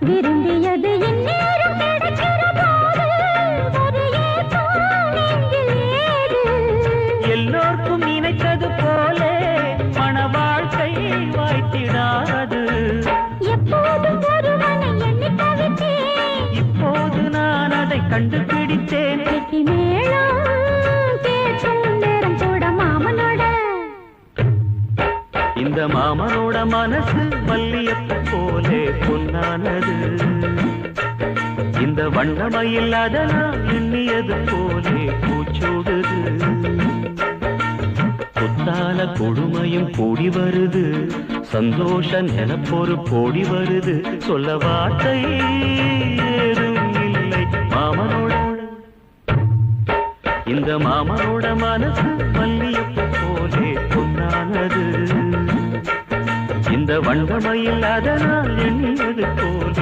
விரும்பியது இந்நேரம் கிடைக்கிற போது ஒரு ஏக்கம் நெஞ்சில் ஏது? எல்லோர்க்கும் நினைத்தது போலே மன வாழ்க்கை வாய்த்திடாது. எப்போதும் ஒருவனை எண்ணி தவித்தேன், இப்போது நான் அதை கண்டுபிடித்தேன். கெட்டி மேளம் கேட்கும் நேரம் கூட மாமனோட. இந்த மாமனோட மனசு மல்லியப்பு போலே பொன்னானது. இந்த வண்ணமயில் அதனால் எண்ணியது போலே பூச்சூடுது. புத்தால கொடுமையும் கூடி வருது, சந்தோஷ நிலப்பொரு கோடி வருது. சொல்ல வார்த்தை ஏதும் இல்லை மாமனோட. இந்த மாமனோட மனசு மல்லியப்பு போலே பொன்னானது. இந்த வண்ணமயில் அதனால் எண்ணியது போலே